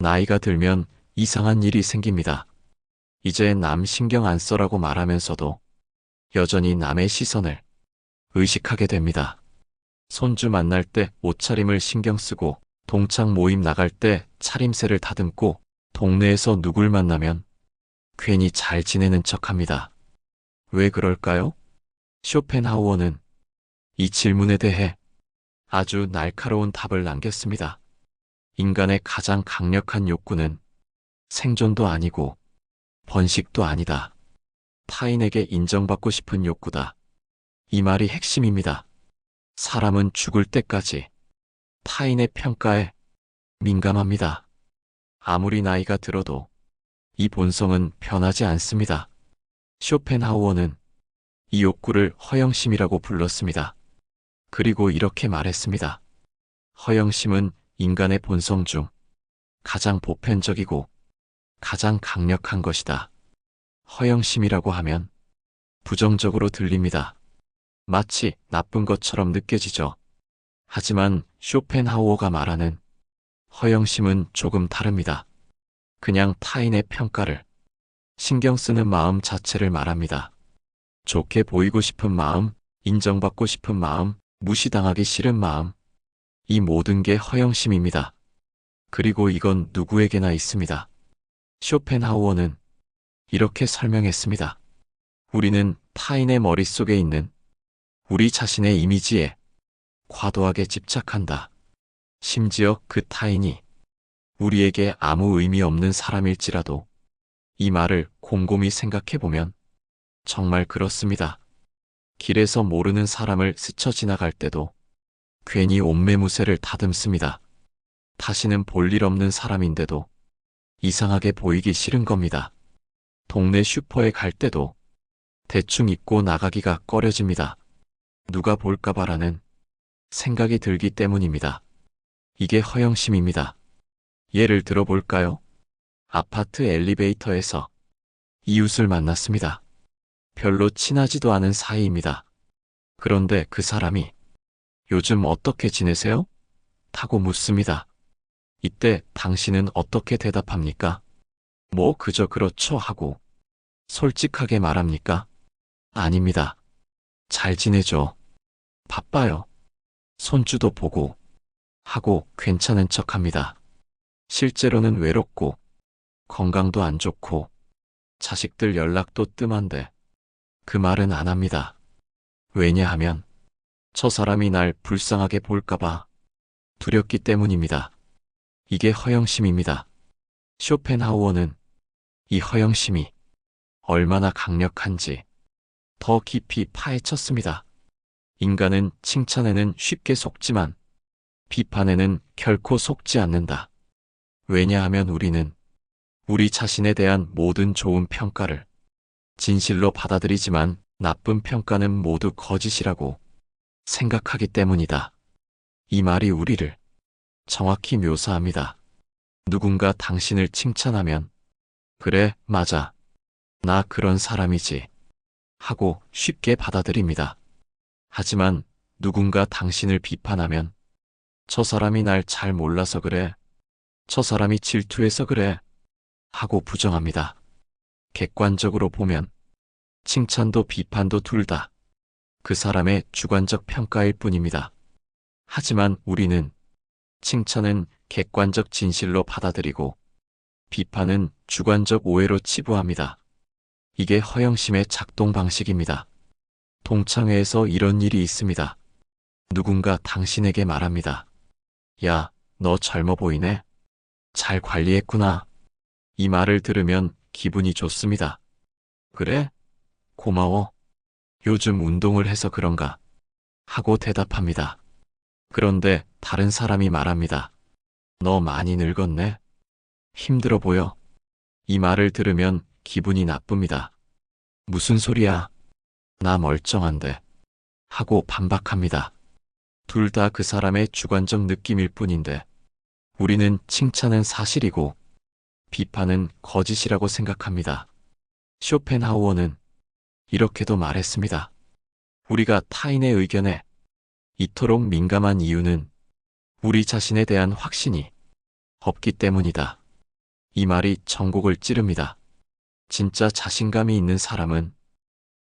나이가 들면 이상한 일이 생깁니다. 이제 남 신경 안 써라고 말하면서도 여전히 남의 시선을 의식하게 됩니다. 손주 만날 때 옷차림을 신경 쓰고 동창 모임 나갈 때 차림새를 다듬고 동네에서 누굴 만나면 괜히 잘 지내는 척합니다. 왜 그럴까요? 쇼펜하우어는 이 질문에 대해 아주 날카로운 답을 남겼습니다. 인간의 가장 강력한 욕구는 생존도 아니고 번식도 아니다. 타인에게 인정받고 싶은 욕구다. 이 말이 핵심입니다. 사람은 죽을 때까지 타인의 평가에 민감합니다. 아무리 나이가 들어도 이 본성은 변하지 않습니다. 쇼펜하우어는 이 욕구를 허영심이라고 불렀습니다. 그리고 이렇게 말했습니다. 허영심은 인간의 본성 중 가장 보편적이고 가장 강력한 것이다. 허영심이라고 하면 부정적으로 들립니다. 마치 나쁜 것처럼 느껴지죠. 하지만 쇼펜하우어가 말하는 허영심은 조금 다릅니다. 그냥 타인의 평가를 신경 쓰는 마음 자체를 말합니다. 좋게 보이고 싶은 마음, 인정받고 싶은 마음, 무시당하기 싫은 마음, 이 모든 게 허영심입니다. 그리고 이건 누구에게나 있습니다. 쇼펜하우어는 이렇게 설명했습니다. 우리는 타인의 머릿속에 있는 우리 자신의 이미지에 과도하게 집착한다. 심지어 그 타인이 우리에게 아무 의미 없는 사람일지라도. 이 말을 곰곰이 생각해보면 정말 그렇습니다. 길에서 모르는 사람을 스쳐 지나갈 때도 괜히 옷매무새를 다듬습니다. 다시는 볼 일 없는 사람인데도 이상하게 보이기 싫은 겁니다. 동네 슈퍼에 갈 때도 대충 입고 나가기가 꺼려집니다. 누가 볼까봐라는 생각이 들기 때문입니다. 이게 허영심입니다. 예를 들어볼까요? 아파트 엘리베이터에서 이웃을 만났습니다. 별로 친하지도 않은 사이입니다. 그런데 그 사람이 요즘 어떻게 지내세요? 타고 묻습니다. 이때 당신은 어떻게 대답합니까? 뭐 그저 그렇죠 하고 솔직하게 말합니까? 아닙니다. 잘 지내죠. 바빠요. 손주도 보고 하고 괜찮은 척합니다. 실제로는 외롭고 건강도 안 좋고 자식들 연락도 뜸한데 그 말은 안 합니다. 왜냐하면 저 사람이 날 불쌍하게 볼까봐 두렵기 때문입니다. 이게 허영심입니다. 쇼펜하우어는 이 허영심이 얼마나 강력한지 더 깊이 파헤쳤습니다. 인간은 칭찬에는 쉽게 속지만 비판에는 결코 속지 않는다. 왜냐하면 우리는 우리 자신에 대한 모든 좋은 평가를 진실로 받아들이지만 나쁜 평가는 모두 거짓이라고 생각하기 때문이다. 이 말이 우리를 정확히 묘사합니다. 누군가 당신을 칭찬하면 그래, 맞아. 나 그런 사람이지. 하고 쉽게 받아들입니다. 하지만 누군가 당신을 비판하면 저 사람이 날 잘 몰라서 그래. 저 사람이 질투해서 그래. 하고 부정합니다. 객관적으로 보면 칭찬도 비판도 둘 다 그 사람의 주관적 평가일 뿐입니다. 하지만 우리는 칭찬은 객관적 진실로 받아들이고 비판은 주관적 오해로 치부합니다. 이게 허영심의 작동 방식입니다. 동창회에서 이런 일이 있습니다. 누군가 당신에게 말합니다. 야, 너 젊어 보이네. 잘 관리했구나. 이 말을 들으면 기분이 좋습니다. 그래? 고마워. 요즘 운동을 해서 그런가? 하고 대답합니다. 그런데 다른 사람이 말합니다. 너 많이 늙었네. 힘들어 보여. 이 말을 들으면 기분이 나쁩니다. 무슨 소리야? 나 멀쩡한데. 하고 반박합니다. 둘 다 그 사람의 주관적 느낌일 뿐인데 우리는 칭찬은 사실이고 비판은 거짓이라고 생각합니다. 쇼펜하우어는 이렇게도 말했습니다. 우리가 타인의 의견에 이토록 민감한 이유는 우리 자신에 대한 확신이 없기 때문이다. 이 말이 전곡을 찌릅니다. 진짜 자신감이 있는 사람은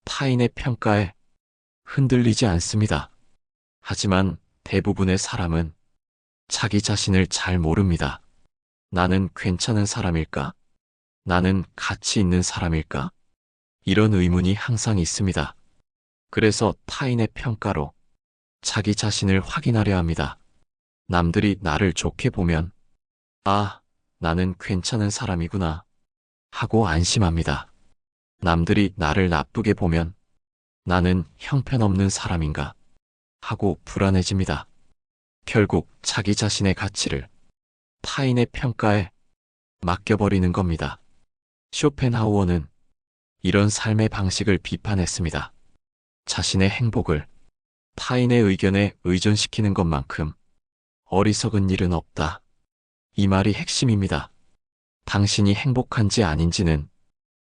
타인의 평가에 흔들리지 않습니다. 하지만 대부분의 사람은 자기 자신을 잘 모릅니다. 나는 괜찮은 사람일까? 나는 가치 있는 사람일까? 이런 의문이 항상 있습니다. 그래서 타인의 평가로 자기 자신을 확인하려 합니다. 남들이 나를 좋게 보면, 아, 나는 괜찮은 사람이구나 하고 안심합니다. 남들이 나를 나쁘게 보면, 나는 형편없는 사람인가 하고 불안해집니다. 결국 자기 자신의 가치를 타인의 평가에 맡겨버리는 겁니다. 쇼펜하우어는 이런 삶의 방식을 비판했습니다. 자신의 행복을 타인의 의견에 의존시키는 것만큼 어리석은 일은 없다. 이 말이 핵심입니다. 당신이 행복한지 아닌지는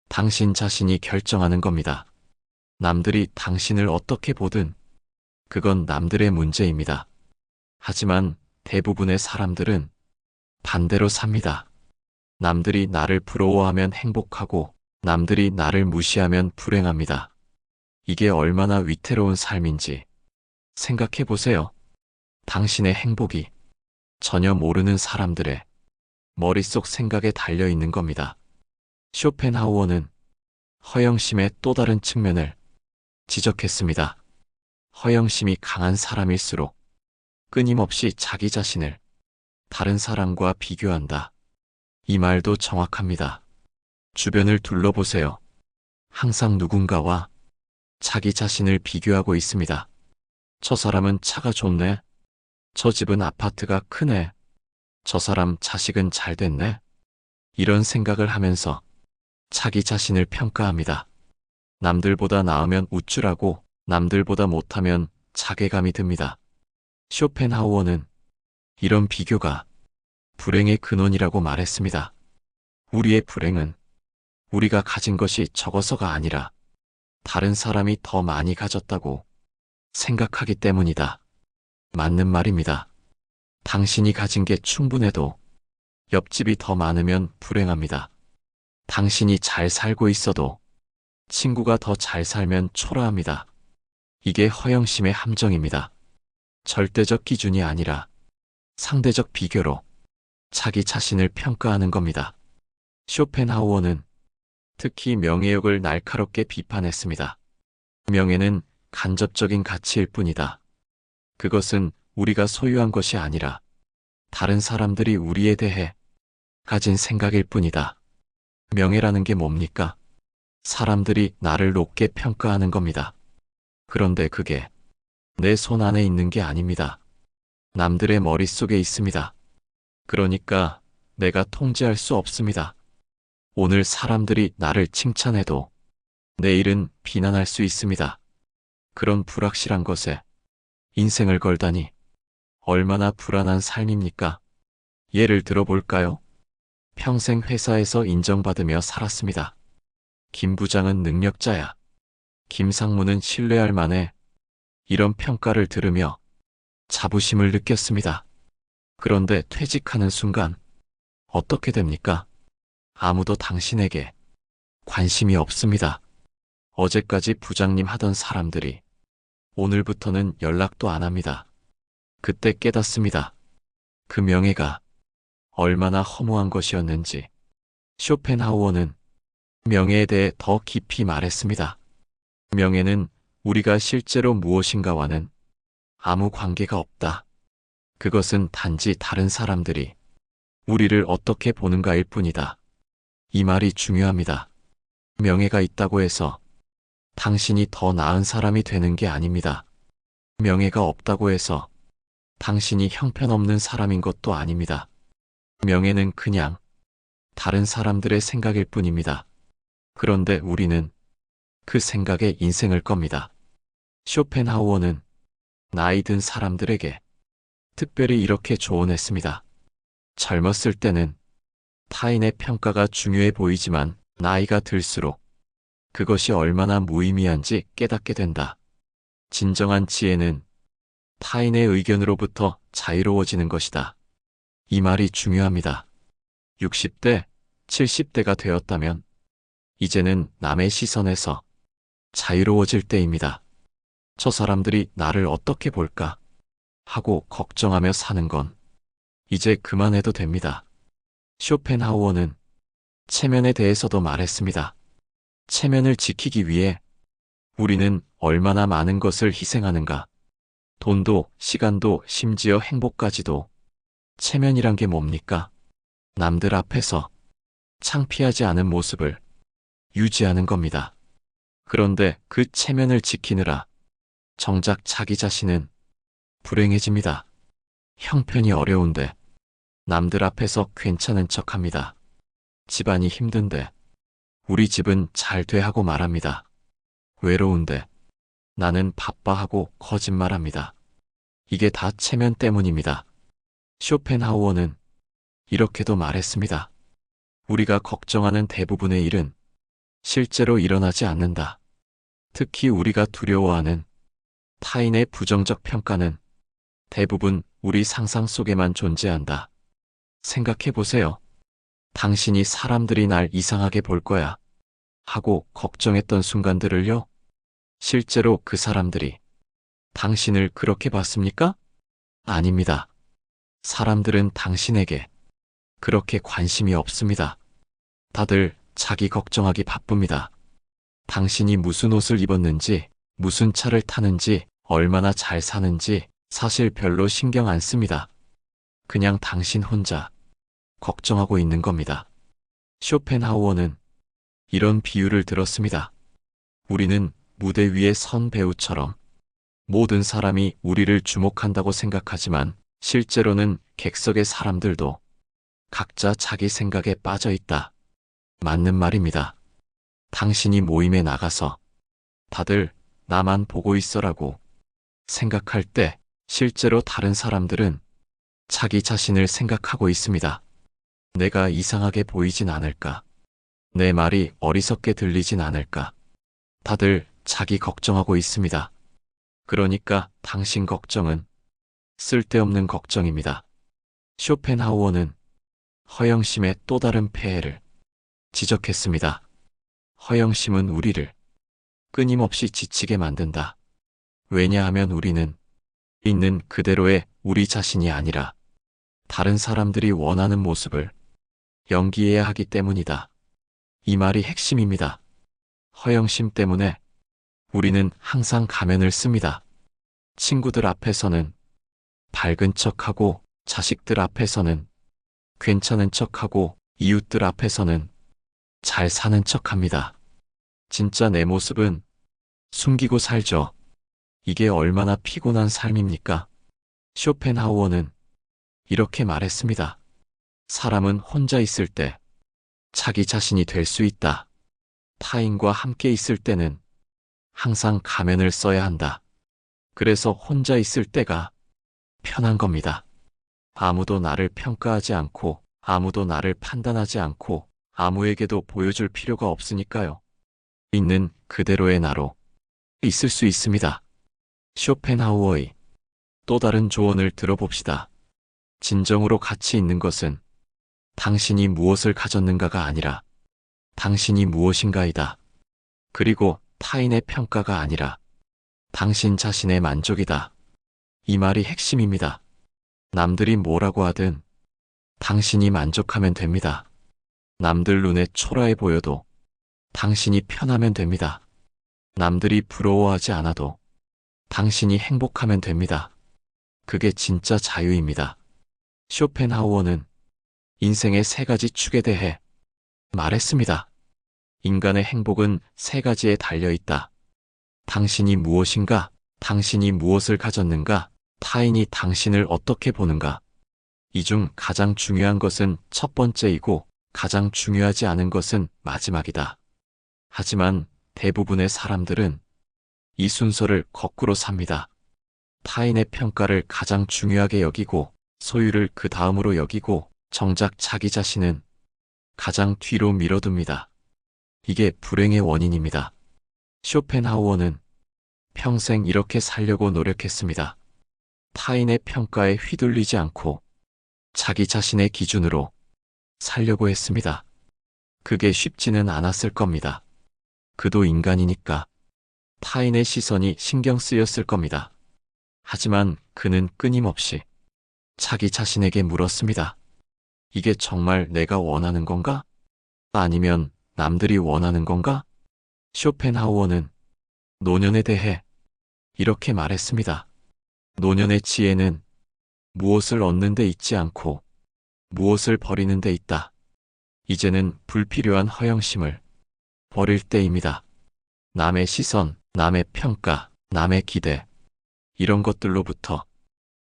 당신 자신이 결정하는 겁니다. 남들이 당신을 어떻게 보든 그건 남들의 문제입니다. 하지만 대부분의 사람들은 반대로 삽니다. 남들이 나를 부러워하면 행복하고 남들이 나를 무시하면 불행합니다. 이게 얼마나 위태로운 삶인지 생각해 보세요. 당신의 행복이 전혀 모르는 사람들의 머릿속 생각에 달려 있는 겁니다. 쇼펜하우어는 허영심의 또 다른 측면을 지적했습니다. 허영심이 강한 사람일수록 끊임없이 자기 자신을 다른 사람과 비교한다. 이 말도 정확합니다. 주변을 둘러보세요. 항상 누군가와 자기 자신을 비교하고 있습니다. 저 사람은 차가 좋네. 저 집은 아파트가 크네. 저 사람 자식은 잘 됐네. 이런 생각을 하면서 자기 자신을 평가합니다. 남들보다 나으면 우쭐하고 남들보다 못하면 자괴감이 듭니다. 쇼펜하우어는 이런 비교가 불행의 근원이라고 말했습니다. 우리의 불행은 우리가 가진 것이 적어서가 아니라 다른 사람이 더 많이 가졌다고 생각하기 때문이다. 맞는 말입니다. 당신이 가진 게 충분해도 옆집이 더 많으면 불행합니다. 당신이 잘 살고 있어도 친구가 더 잘 살면 초라합니다. 이게 허영심의 함정입니다. 절대적 기준이 아니라 상대적 비교로 자기 자신을 평가하는 겁니다. 쇼펜하우어는 특히 명예욕을 날카롭게 비판했습니다. 명예는 간접적인 가치일 뿐이다. 그것은 우리가 소유한 것이 아니라 다른 사람들이 우리에 대해 가진 생각일 뿐이다. 명예라는 게 뭡니까? 사람들이 나를 높게 평가하는 겁니다. 그런데 그게 내 손 안에 있는 게 아닙니다. 남들의 머릿속에 있습니다. 그러니까 내가 통제할 수 없습니다. 오늘 사람들이 나를 칭찬해도 내일은 비난할 수 있습니다. 그런 불확실한 것에 인생을 걸다니 얼마나 불안한 삶입니까? 예를 들어볼까요? 평생 회사에서 인정받으며 살았습니다. 김 부장은 능력자야. 김 상무는 신뢰할 만해. 이런 평가를 들으며 자부심을 느꼈습니다. 그런데 퇴직하는 순간 어떻게 됩니까? 아무도 당신에게 관심이 없습니다. 어제까지 부장님 하던 사람들이 오늘부터는 연락도 안 합니다. 그때 깨닫습니다. 그 명예가 얼마나 허무한 것이었는지. 쇼펜하우어는 명예에 대해 더 깊이 말했습니다. 명예는 우리가 실제로 무엇인가와는 아무 관계가 없다. 그것은 단지 다른 사람들이 우리를 어떻게 보는가일 뿐이다. 이 말이 중요합니다. 명예가 있다고 해서 당신이 더 나은 사람이 되는 게 아닙니다. 명예가 없다고 해서 당신이 형편없는 사람인 것도 아닙니다. 명예는 그냥 다른 사람들의 생각일 뿐입니다. 그런데 우리는 그 생각에 인생을 겁니다. 쇼펜하우어는 나이 든 사람들에게 특별히 이렇게 조언했습니다. 젊었을 때는 타인의 평가가 중요해 보이지만 나이가 들수록 그것이 얼마나 무의미한지 깨닫게 된다. 진정한 지혜는 타인의 의견으로부터 자유로워지는 것이다. 이 말이 중요합니다. 60대 70대가 되었다면 이제는 남의 시선에서 자유로워질 때입니다. 저 사람들이 나를 어떻게 볼까 하고 걱정하며 사는 건 이제 그만해도 됩니다. 쇼펜하우어는 체면에 대해서도 말했습니다. 체면을 지키기 위해 우리는 얼마나 많은 것을 희생하는가. 돈도, 시간도, 심지어 행복까지도. 체면이란 게 뭡니까? 남들 앞에서 창피하지 않은 모습을 유지하는 겁니다. 그런데 그 체면을 지키느라 정작 자기 자신은 불행해집니다. 형편이 어려운데 남들 앞에서 괜찮은 척합니다. 집안이 힘든데 우리 집은 잘 돼 하고 말합니다. 외로운데 나는 바빠 하고 거짓말합니다. 이게 다 체면 때문입니다. 쇼펜하우어는 이렇게도 말했습니다. 우리가 걱정하는 대부분의 일은 실제로 일어나지 않는다. 특히 우리가 두려워하는 타인의 부정적 평가는 대부분 우리 상상 속에만 존재한다. 생각해 보세요. 당신이 사람들이 날 이상하게 볼 거야 하고 걱정했던 순간들을요. 실제로 그 사람들이 당신을 그렇게 봤습니까? 아닙니다. 사람들은 당신에게 그렇게 관심이 없습니다. 다들 자기 걱정하기 바쁩니다. 당신이 무슨 옷을 입었는지, 무슨 차를 타는지, 얼마나 잘 사는지 사실 별로 신경 안 씁니다. 그냥 당신 혼자 걱정하고 있는 겁니다. 쇼펜하우어는 이런 비유를 들었습니다. 우리는 무대 위의 선 배우처럼 모든 사람이 우리를 주목한다고 생각하지만 실제로는 객석의 사람들도 각자 자기 생각에 빠져 있다. 맞는 말입니다. 당신이 모임에 나가서 다들 나만 보고 있어라고 생각할 때 실제로 다른 사람들은 자기 자신을 생각하고 있습니다. 내가 이상하게 보이진 않을까? 내 말이 어리석게 들리진 않을까? 다들 자기 걱정하고 있습니다. 그러니까 당신 걱정은 쓸데없는 걱정입니다. 쇼펜하우어는 허영심의 또 다른 폐해를 지적했습니다. 허영심은 우리를 끊임없이 지치게 만든다. 왜냐하면 우리는 있는 그대로의 우리 자신이 아니라 다른 사람들이 원하는 모습을 연기해야 하기 때문이다. 이 말이 핵심입니다. 허영심 때문에 우리는 항상 가면을 씁니다. 친구들 앞에서는 밝은 척하고, 자식들 앞에서는 괜찮은 척하고, 이웃들 앞에서는 잘 사는 척합니다. 진짜 내 모습은 숨기고 살죠. 이게 얼마나 피곤한 삶입니까? 쇼펜하우어는 이렇게 말했습니다. 사람은 혼자 있을 때 자기 자신이 될 수 있다. 타인과 함께 있을 때는 항상 가면을 써야 한다. 그래서 혼자 있을 때가 편한 겁니다. 아무도 나를 평가하지 않고, 아무도 나를 판단하지 않고, 아무에게도 보여줄 필요가 없으니까요. 있는 그대로의 나로 있을 수 있습니다. 쇼펜하우어의 또 다른 조언을 들어봅시다. 진정으로 가치 있는 것은 당신이 무엇을 가졌는가가 아니라 당신이 무엇인가이다. 그리고 타인의 평가가 아니라 당신 자신의 만족이다. 이 말이 핵심입니다. 남들이 뭐라고 하든 당신이 만족하면 됩니다. 남들 눈에 초라해 보여도 당신이 편하면 됩니다. 남들이 부러워하지 않아도 당신이 행복하면 됩니다. 그게 진짜 자유입니다. 쇼펜하우어는 인생의 세 가지 축에 대해 말했습니다. 인간의 행복은 세 가지에 달려 있다. 당신이 무엇인가, 당신이 무엇을 가졌는가, 타인이 당신을 어떻게 보는가. 이 중 가장 중요한 것은 첫 번째이고 가장 중요하지 않은 것은 마지막이다. 하지만 대부분의 사람들은 이 순서를 거꾸로 삽니다. 타인의 평가를 가장 중요하게 여기고 소유를 그 다음으로 여기고 정작 자기 자신은 가장 뒤로 밀어둡니다. 이게 불행의 원인입니다. 쇼펜하우어는 평생 이렇게 살려고 노력했습니다. 타인의 평가에 휘둘리지 않고 자기 자신의 기준으로 살려고 했습니다. 그게 쉽지는 않았을 겁니다. 그도 인간이니까 타인의 시선이 신경 쓰였을 겁니다. 하지만 그는 끊임없이 자기 자신에게 물었습니다. 이게 정말 내가 원하는 건가? 아니면 남들이 원하는 건가? 쇼펜하우어는 노년에 대해 이렇게 말했습니다. 노년의 지혜는 무엇을 얻는 데 있지 않고 무엇을 버리는 데 있다. 이제는 불필요한 허영심을 버릴 때입니다. 남의 시선, 남의 평가, 남의 기대, 이런 것들로부터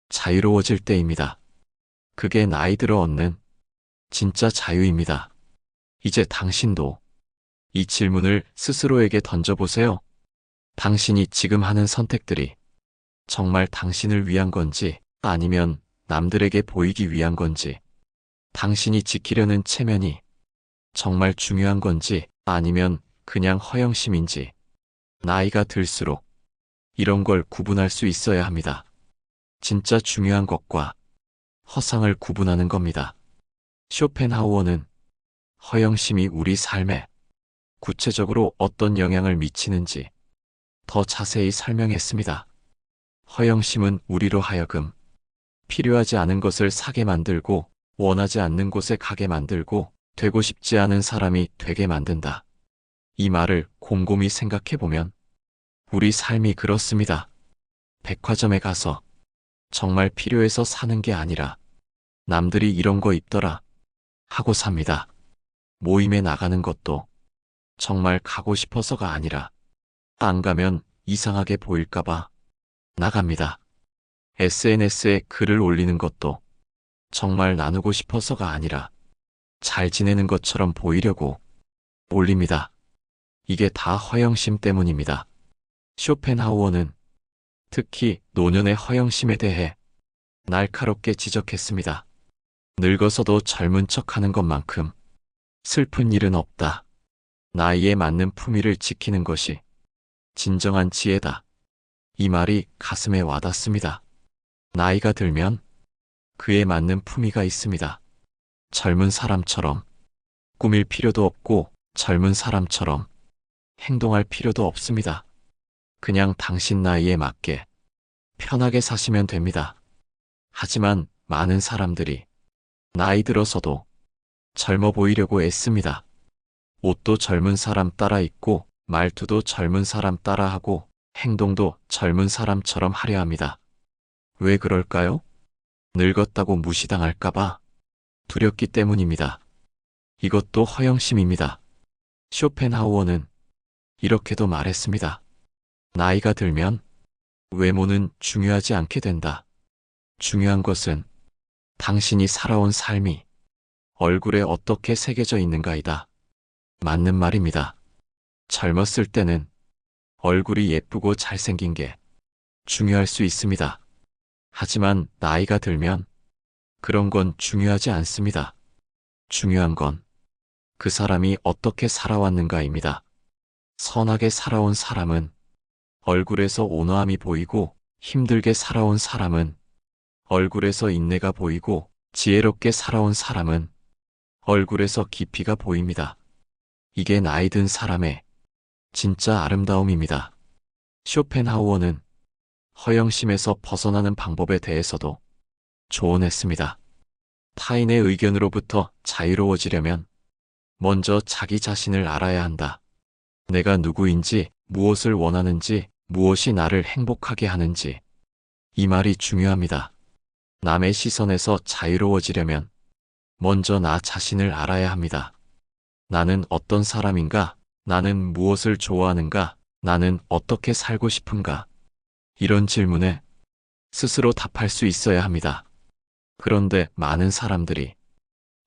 자유로워질 때입니다. 그게 나이 들어 얻는 진짜 자유입니다. 이제 당신도 이 질문을 스스로에게 던져보세요. 당신이 지금 하는 선택들이 정말 당신을 위한 건지 아니면 남들에게 보이기 위한 건지, 당신이 지키려는 체면이 정말 중요한 건지 아니면 그냥 허영심인지, 나이가 들수록 이런 걸 구분할 수 있어야 합니다. 진짜 중요한 것과 허상을 구분하는 겁니다. 쇼펜하우어는 허영심이 우리 삶에 구체적으로 어떤 영향을 미치는지 더 자세히 설명했습니다. 허영심은 우리로 하여금 필요하지 않은 것을 사게 만들고 원하지 않는 곳에 가게 만들고 되고 싶지 않은 사람이 되게 만든다. 이 말을 곰곰이 생각해보면 우리 삶이 그렇습니다. 백화점에 가서 정말 필요해서 사는 게 아니라 남들이 이런 거 입더라 하고 삽니다. 모임에 나가는 것도 정말 가고 싶어서가 아니라 안 가면 이상하게 보일까봐 나갑니다. SNS에 글을 올리는 것도 정말 나누고 싶어서가 아니라 잘 지내는 것처럼 보이려고 올립니다. 이게 다 허영심 때문입니다. 쇼펜하우어는 특히 노년의 허영심에 대해 날카롭게 지적했습니다. 늙어서도 젊은 척하는 것만큼 슬픈 일은 없다. 나이에 맞는 품위를 지키는 것이 진정한 지혜다. 이 말이 가슴에 와닿습니다. 나이가 들면 그에 맞는 품위가 있습니다. 젊은 사람처럼 꾸밀 필요도 없고 젊은 사람처럼 행동할 필요도 없습니다. 그냥 당신 나이에 맞게 편하게 사시면 됩니다. 하지만 많은 사람들이 나이 들어서도 젊어 보이려고 애씁니다. 옷도 젊은 사람 따라 입고 말투도 젊은 사람 따라 하고 행동도 젊은 사람처럼 하려 합니다. 왜 그럴까요? 늙었다고 무시당할까봐 두렵기 때문입니다. 이것도 허영심입니다. 쇼펜하우어는 이렇게도 말했습니다. 나이가 들면 외모는 중요하지 않게 된다. 중요한 것은 당신이 살아온 삶이 얼굴에 어떻게 새겨져 있는가이다. 맞는 말입니다. 젊었을 때는 얼굴이 예쁘고 잘생긴 게 중요할 수 있습니다. 하지만 나이가 들면 그런 건 중요하지 않습니다. 중요한 건 그 사람이 어떻게 살아왔는가입니다. 선하게 살아온 사람은 얼굴에서 온화함이 보이고, 힘들게 살아온 사람은 얼굴에서 인내가 보이고, 지혜롭게 살아온 사람은 얼굴에서 깊이가 보입니다. 이게 나이 든 사람의 진짜 아름다움입니다. 쇼펜하우어는 허영심에서 벗어나는 방법에 대해서도 조언했습니다. 타인의 의견으로부터 자유로워지려면 먼저 자기 자신을 알아야 한다. 내가 누구인지, 무엇을 원하는지, 무엇이 나를 행복하게 하는지, 이 말이 중요합니다. 남의 시선에서 자유로워지려면 먼저 나 자신을 알아야 합니다. 나는 어떤 사람인가? 나는 무엇을 좋아하는가? 나는 어떻게 살고 싶은가? 이런 질문에 스스로 답할 수 있어야 합니다. 그런데 많은 사람들이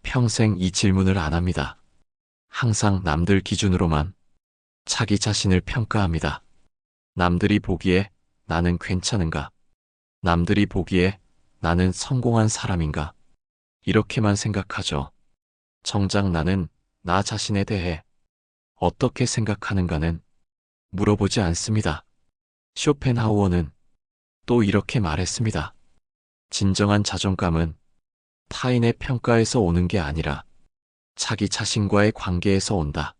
평생 이 질문을 안 합니다. 항상 남들 기준으로만 자기 자신을 평가합니다. 남들이 보기에 나는 괜찮은가? 남들이 보기에 나는 성공한 사람인가? 이렇게만 생각하죠. 정작 나는 나 자신에 대해 어떻게 생각하는가는 물어보지 않습니다. 쇼펜하우어는 또 이렇게 말했습니다. 진정한 자존감은 타인의 평가에서 오는 게 아니라 자기 자신과의 관계에서 온다.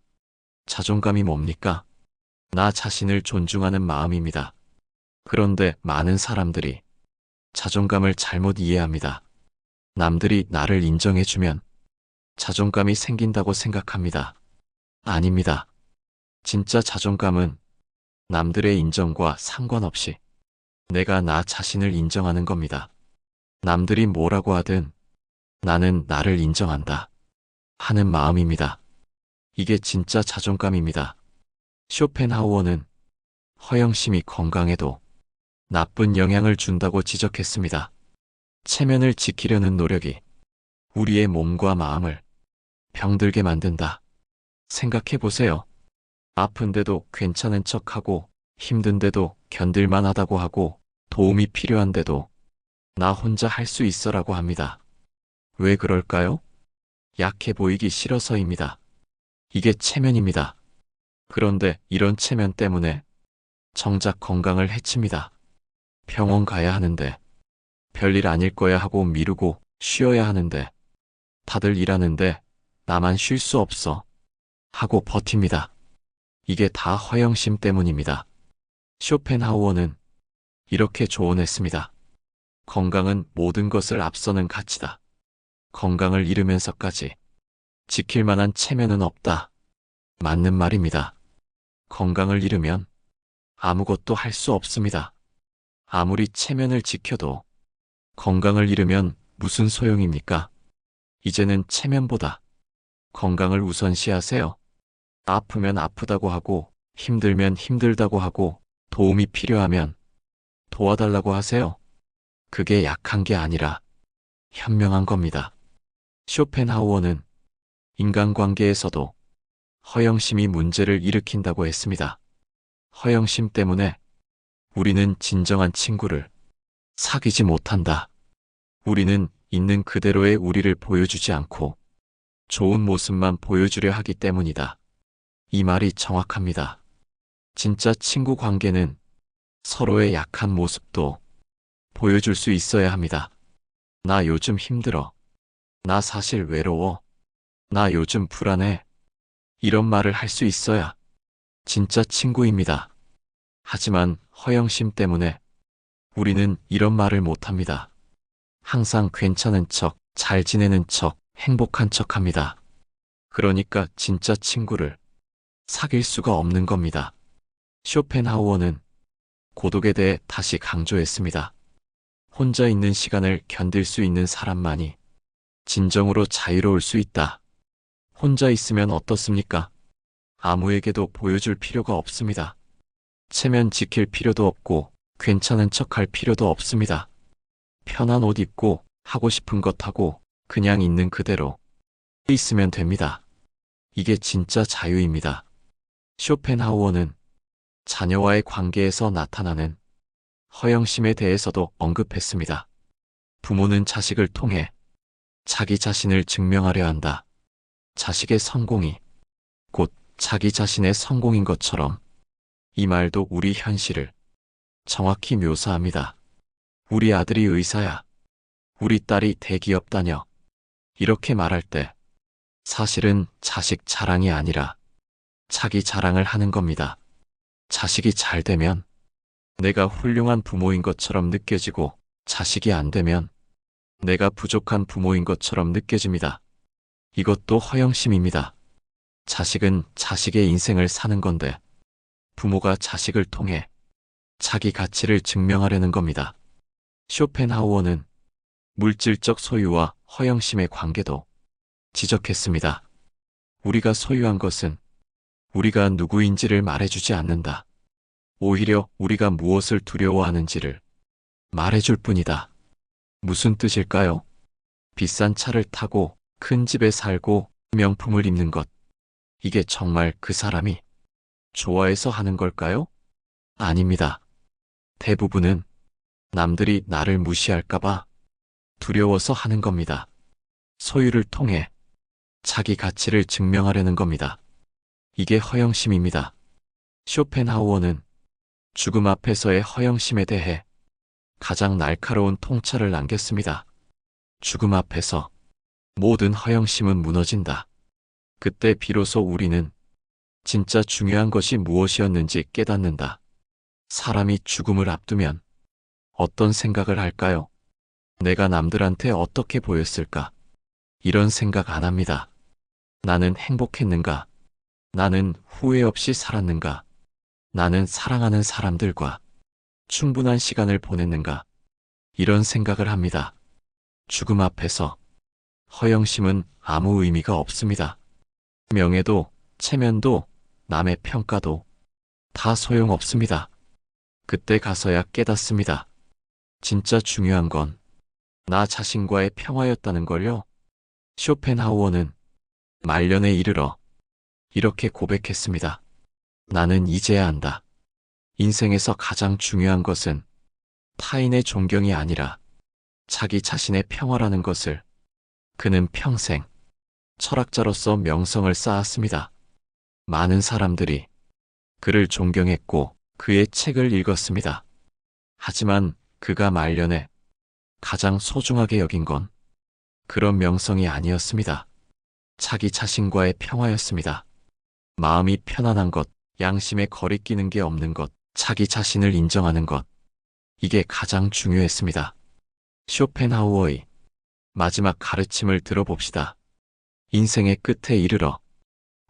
자존감이 뭡니까? 나 자신을 존중하는 마음입니다. 그런데 많은 사람들이 자존감을 잘못 이해합니다. 남들이 나를 인정해주면 자존감이 생긴다고 생각합니다. 아닙니다. 진짜 자존감은 남들의 인정과 상관없이 내가 나 자신을 인정하는 겁니다. 남들이 뭐라고 하든 나는 나를 인정한다 하는 마음입니다. 이게 진짜 자존감입니다. 쇼펜하우어는 허영심이 건강에도 나쁜 영향을 준다고 지적했습니다. 체면을 지키려는 노력이 우리의 몸과 마음을 병들게 만든다. 생각해 보세요. 아픈데도 괜찮은 척하고 힘든데도 견딜만 하다고 하고 도움이 필요한데도 나 혼자 할 수 있어라고 합니다. 왜 그럴까요? 약해 보이기 싫어서입니다. 이게 체면입니다. 그런데 이런 체면 때문에 정작 건강을 해칩니다. 병원 가야 하는데 별일 아닐 거야 하고 미루고 쉬어야 하는데 다들 일하는데 나만 쉴 수 없어 하고 버팁니다. 이게 다 허영심 때문입니다. 쇼펜하우어는 이렇게 조언했습니다. 건강은 모든 것을 앞서는 가치다. 건강을 잃으면서까지 지킬 만한 체면은 없다. 맞는 말입니다. 건강을 잃으면 아무것도 할 수 없습니다. 아무리 체면을 지켜도 건강을 잃으면 무슨 소용입니까? 이제는 체면보다 건강을 우선시하세요. 아프면 아프다고 하고 힘들면 힘들다고 하고 도움이 필요하면 도와달라고 하세요. 그게 약한 게 아니라 현명한 겁니다. 쇼펜하우어는 인간관계에서도 허영심이 문제를 일으킨다고 했습니다. 허영심 때문에 우리는 진정한 친구를 사귀지 못한다. 우리는 있는 그대로의 우리를 보여주지 않고 좋은 모습만 보여주려 하기 때문이다. 이 말이 정확합니다. 진짜 친구 관계는 서로의 약한 모습도 보여줄 수 있어야 합니다. 나 요즘 힘들어. 나 사실 외로워. 나 요즘 불안해. 이런 말을 할 수 있어야 진짜 친구입니다. 하지만 허영심 때문에 우리는 이런 말을 못합니다. 항상 괜찮은 척, 잘 지내는 척, 행복한 척 합니다. 그러니까 진짜 친구를 사귈 수가 없는 겁니다. 쇼펜하우어는 고독에 대해 다시 강조했습니다. 혼자 있는 시간을 견딜 수 있는 사람만이 진정으로 자유로울 수 있다. 혼자 있으면 어떻습니까? 아무에게도 보여줄 필요가 없습니다. 체면 지킬 필요도 없고 괜찮은 척할 필요도 없습니다. 편한 옷 입고 하고 싶은 것 하고 그냥 있는 그대로 있으면 됩니다. 이게 진짜 자유입니다. 쇼펜하우어는 자녀와의 관계에서 나타나는 허영심에 대해서도 언급했습니다. 부모는 자식을 통해 자기 자신을 증명하려 한다. 자식의 성공이 곧 자기 자신의 성공인 것처럼 이 말도 우리 현실을 정확히 묘사합니다. 우리 아들이 의사야. 우리 딸이 대기업 다녀. 이렇게 말할 때 사실은 자식 자랑이 아니라 자기 자랑을 하는 겁니다. 자식이 잘 되면 내가 훌륭한 부모인 것처럼 느껴지고 자식이 안 되면 내가 부족한 부모인 것처럼 느껴집니다. 이것도 허영심입니다. 자식은 자식의 인생을 사는 건데 부모가 자식을 통해 자기 가치를 증명하려는 겁니다. 쇼펜하우어는 물질적 소유와 허영심의 관계도 지적했습니다. 우리가 소유한 것은 우리가 누구인지를 말해주지 않는다. 오히려 우리가 무엇을 두려워하는지를 말해줄 뿐이다. 무슨 뜻일까요? 비싼 차를 타고 큰 집에 살고 명품을 입는 것. 이게 정말 그 사람이 좋아해서 하는 걸까요? 아닙니다. 대부분은 남들이 나를 무시할까봐 두려워서 하는 겁니다. 소유를 통해 자기 가치를 증명하려는 겁니다. 이게 허영심입니다. 쇼펜하우어는 죽음 앞에서의 허영심에 대해 가장 날카로운 통찰을 남겼습니다. 죽음 앞에서 모든 허영심은 무너진다. 그때 비로소 우리는 진짜 중요한 것이 무엇이었는지 깨닫는다. 사람이 죽음을 앞두면 어떤 생각을 할까요? 내가 남들한테 어떻게 보였을까? 이런 생각 안 합니다. 나는 행복했는가? 나는 후회 없이 살았는가? 나는 사랑하는 사람들과 충분한 시간을 보냈는가? 이런 생각을 합니다. 죽음 앞에서 허영심은 아무 의미가 없습니다. 명예도, 체면도, 남의 평가도 다 소용없습니다. 그때 가서야 깨닫습니다. 진짜 중요한 건 나 자신과의 평화였다는 걸요. 쇼펜하우어는 말년에 이르러 이렇게 고백했습니다. 나는 이제야 안다. 인생에서 가장 중요한 것은 타인의 존경이 아니라 자기 자신의 평화라는 것을. 그는 평생 철학자로서 명성을 쌓았습니다. 많은 사람들이 그를 존경했고 그의 책을 읽었습니다. 하지만 그가 말년에 가장 소중하게 여긴 건 그런 명성이 아니었습니다. 자기 자신과의 평화였습니다. 마음이 편안한 것, 양심에 거리끼는 게 없는 것, 자기 자신을 인정하는 것. 이게 가장 중요했습니다. 쇼펜하우어의 마지막 가르침을 들어봅시다. 인생의 끝에 이르러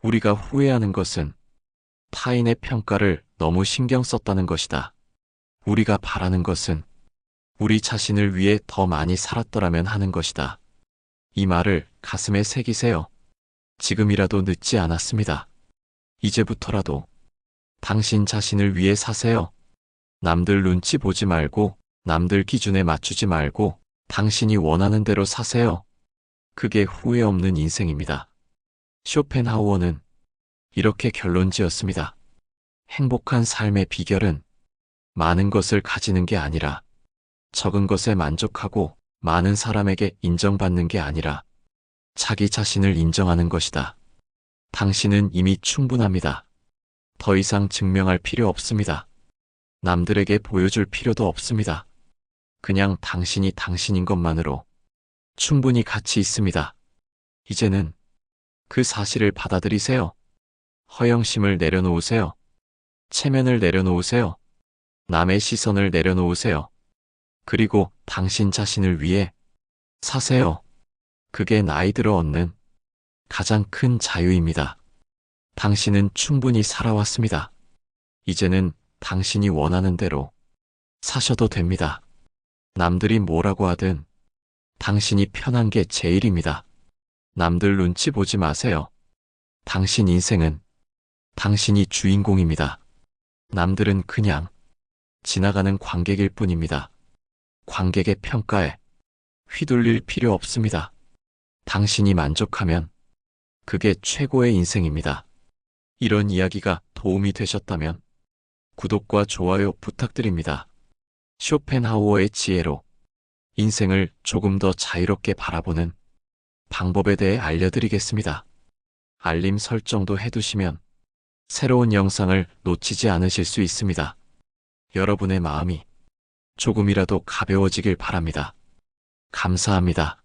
우리가 후회하는 것은 타인의 평가를 너무 신경 썼다는 것이다. 우리가 바라는 것은 우리 자신을 위해 더 많이 살았더라면 하는 것이다. 이 말을 가슴에 새기세요. 지금이라도 늦지 않았습니다. 이제부터라도 당신 자신을 위해 사세요. 남들 눈치 보지 말고 남들 기준에 맞추지 말고 당신이 원하는 대로 사세요. 그게 후회 없는 인생입니다. 쇼펜하우어는 이렇게 결론 지었습니다. 행복한 삶의 비결은 많은 것을 가지는 게 아니라 적은 것에 만족하고 많은 사람에게 인정받는 게 아니라 자기 자신을 인정하는 것이다. 당신은 이미 충분합니다. 더 이상 증명할 필요 없습니다. 남들에게 보여줄 필요도 없습니다. 그냥 당신이 당신인 것만으로 충분히 가치 있습니다. 이제는 그 사실을 받아들이세요. 허영심을 내려놓으세요. 체면을 내려놓으세요. 남의 시선을 내려놓으세요. 그리고 당신 자신을 위해 사세요. 그게 나이 들어 얻는 가장 큰 자유입니다. 당신은 충분히 살아왔습니다. 이제는 당신이 원하는 대로 사셔도 됩니다. 남들이 뭐라고 하든 당신이 편한 게 제일입니다. 남들 눈치 보지 마세요. 당신 인생은 당신이 주인공입니다. 남들은 그냥 지나가는 관객일 뿐입니다. 관객의 평가에 휘둘릴 필요 없습니다. 당신이 만족하면 그게 최고의 인생입니다. 이런 이야기가 도움이 되셨다면 구독과 좋아요 부탁드립니다. 쇼펜하우어의 지혜로 인생을 조금 더 자유롭게 바라보는 방법에 대해 알려드리겠습니다. 알림 설정도 해두시면 새로운 영상을 놓치지 않으실 수 있습니다. 여러분의 마음이 조금이라도 가벼워지길 바랍니다. 감사합니다.